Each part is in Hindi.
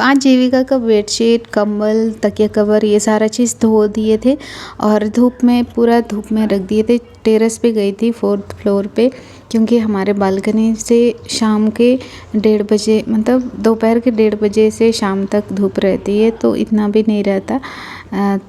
आज जीविका का बेडशीट, कंबल, तकिया कवर ये सारा चीज़ धो दिए थे और पूरा धूप में रख दिए थे। टेरेस पे गई थी 4th फ्लोर पे, क्योंकि हमारे बालकनी से शाम के 1:30 बजे, मतलब दोपहर के 1:30 बजे से शाम तक धूप रहती है, तो इतना भी नहीं रहता।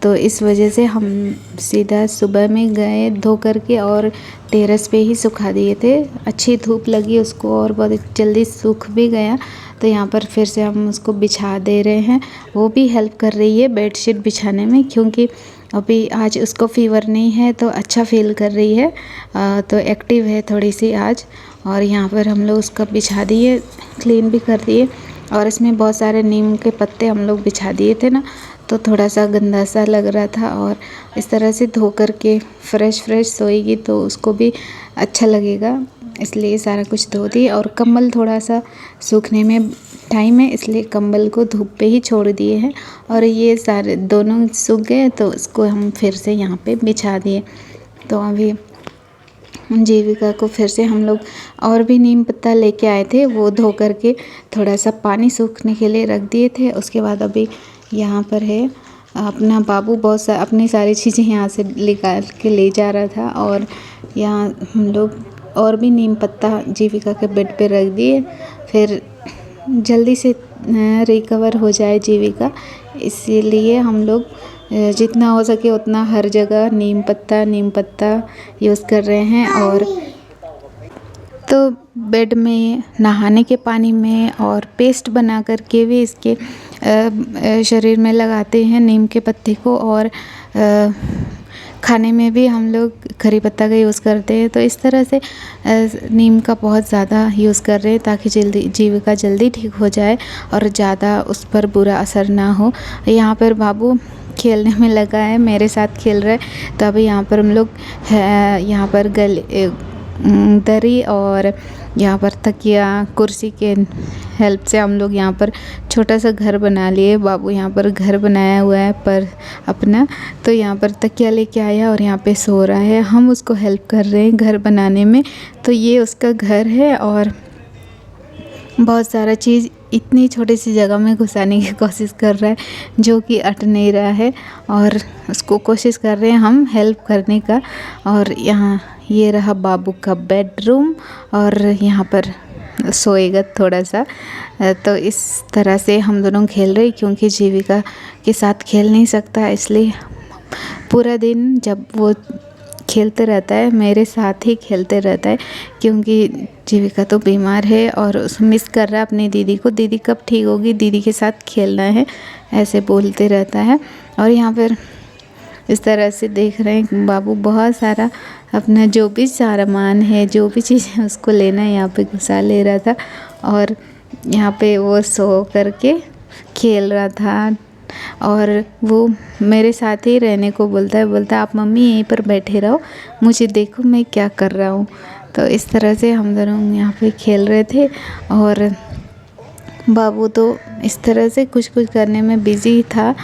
तो इस वजह से हम सीधा सुबह में गए धो करके और टेरेस पे ही सुखा दिए थे। अच्छी धूप लगी उसको और बहुत जल्दी सूख भी गया। तो यहाँ पर फिर से हम उसको बिछा दे रहे हैं। वो भी हेल्प कर रही है बेडशीट बिछाने में, क्योंकि अभी आज उसको फ़ीवर नहीं है तो अच्छा फील कर रही है। तो एक्टिव है थोड़ी सी आज। और यहाँ पर हम लोग उसका बिछा दिए, क्लीन भी कर दिए। और इसमें बहुत सारे नीम के पत्ते हम लोग बिछा दिए थे ना, तो थोड़ा सा गंदा सा लग रहा था। और इस तरह से धो करके फ्रेश सोएगी तो उसको भी अच्छा लगेगा, इसलिए सारा कुछ धो दिए। और कंबल थोड़ा सा सूखने में टाइम है, इसलिए कंबल को धूप पे ही छोड़ दिए हैं। और ये सारे दोनों सूख गए तो इसको हम फिर से यहाँ पे बिछा दिए। तो अभी जीविका को फिर से हम लोग और भी नीम पत्ता लेके आए थे, वो धो करके थोड़ा सा पानी सूखने के लिए रख दिए थे। उसके बाद अभी यहाँ पर है अपना बाबू अपनी सारी चीज़ें यहाँ से निकाल के ले जा रहा था। और यहाँ हम लोग और भी नीम पत्ता जीविका के बेड पे रख दिए, फिर जल्दी से रिकवर हो जाए जीविका, इसीलिए हम लोग जितना हो सके उतना हर जगह नीम पत्ता यूज़ कर रहे हैं। और तो बेड में, नहाने के पानी में और पेस्ट बना करके भी इसके शरीर में लगाते हैं नीम के पत्ते को। और खाने में भी हम लोग करी पत्ता का यूज़ करते हैं। तो इस तरह से नीम का बहुत ज़्यादा यूज़ कर रहे हैं ताकि जीविका जल्दी ठीक हो जाए और ज़्यादा उस पर बुरा असर ना हो। यहाँ पर बाबू खेलने में लगा है, मेरे साथ खेल रहा है। तो अभी यहाँ पर हम लोग यहाँ पर दरी और यहाँ पर तकिया, कुर्सी के हेल्प से हम लोग यहाँ पर छोटा सा घर बना लिए। बाबू यहाँ पर घर बनाया हुआ है पर अपना, तो यहाँ पर तकिया लेके आया और यहाँ पे सो रहा है। हम उसको हेल्प कर रहे हैं घर बनाने में। तो ये उसका घर है और बहुत सारा चीज़ इतनी छोटी सी जगह में घुसाने की कोशिश कर रहा है, जो कि अट नहीं रहा है। और उसको कोशिश कर रहे हैं हम हेल्प करने का। और यहाँ ये रहा बाबू का बेडरूम और यहाँ पर सोएगा थोड़ा सा। तो इस तरह से हम दोनों खेल रहे, क्योंकि जीविका के साथ खेल नहीं सकता, इसलिए पूरा दिन जब वो खेलते रहता है मेरे साथ ही खेलते रहता है, क्योंकि जीविका तो बीमार है और उसे मिस कर रहा है अपनी दीदी को। दीदी कब ठीक होगी, दीदी के साथ खेलना है, ऐसे बोलते रहता है। और यहाँ पर इस तरह से देख रहे हैं बाबू बहुत सारा अपना जो भी सामान है, जो भी चीज़ है उसको लेना है, यहाँ पे घुसा ले रहा था। और यहाँ पे वो सो करके खेल रहा था और वो मेरे साथ ही रहने को बोलता है आप मम्मी यहीं पर बैठे रहो, मुझे देखो मैं क्या कर रहा हूँ। तो इस तरह से हम दोनों यहाँ पे खेल रहे थे। और बाबू तो इस तरह से कुछ करने में बिज़ी था।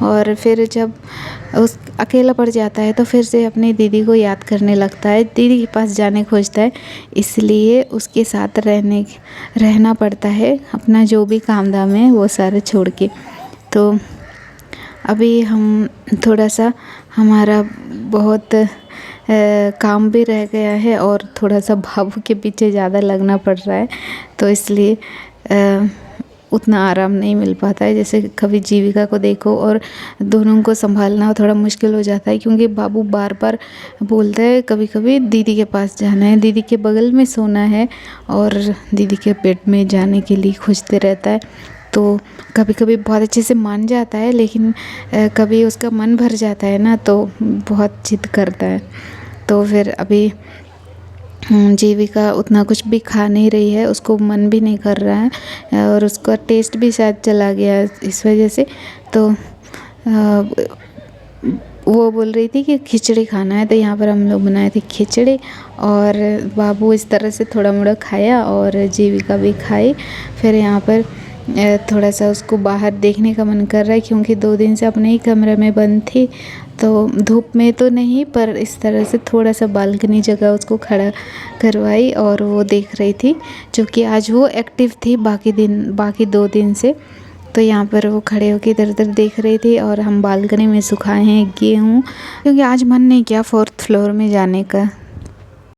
और फिर जब उस अकेला पड़ जाता है तो फिर से अपनी दीदी को याद करने लगता है, दीदी के पास जाने खोजता है, इसलिए उसके साथ रहना पड़ता है, अपना जो भी काम धाम है वो सारे छोड़ के। तो अभी हम थोड़ा सा हमारा बहुत काम भी रह गया है और थोड़ा सा बाबू के पीछे ज़्यादा लगना पड़ रहा है, तो इसलिए उतना आराम नहीं मिल पाता है। जैसे कभी जीविका को देखो और दोनों को संभालना थोड़ा मुश्किल हो जाता है, क्योंकि बाबू बार बोलता है कभी दीदी के पास जाना है, दीदी के बगल में सोना है और दीदी के पेट में जाने के लिए खोजते रहता है। तो कभी बहुत अच्छे से मान जाता है, लेकिन कभी उसका मन भर जाता है ना, तो बहुत जिद करता है। तो फिर अभी जीविका उतना कुछ भी खा नहीं रही है, उसको मन भी नहीं कर रहा है और उसका टेस्ट भी शायद चला गया है इस वजह से। तो वो बोल रही थी कि खिचड़ी खाना है, तो यहाँ पर हम लोग बनाए थे खिचड़ी और बाबू इस तरह से थोड़ा मोड़ा खाया और जीविका भी खाई। फिर यहाँ पर थोड़ा सा उसको बाहर देखने का मन कर रहा है, क्योंकि 2 दिन से अपने ही कमरे में बंद थी, तो धूप में तो नहीं पर इस तरह से थोड़ा सा बालकनी जगह उसको खड़ा करवाई और वो देख रही थी, जो कि आज वो एक्टिव थी बाकी 2 दिन से। तो यहाँ पर वो खड़े होके इधर-उधर देख रहे थे और हम बालकनी में सुखाए हैं गेहूँ, क्योंकि आज मन नहीं किया 4th फ्लोर में जाने का।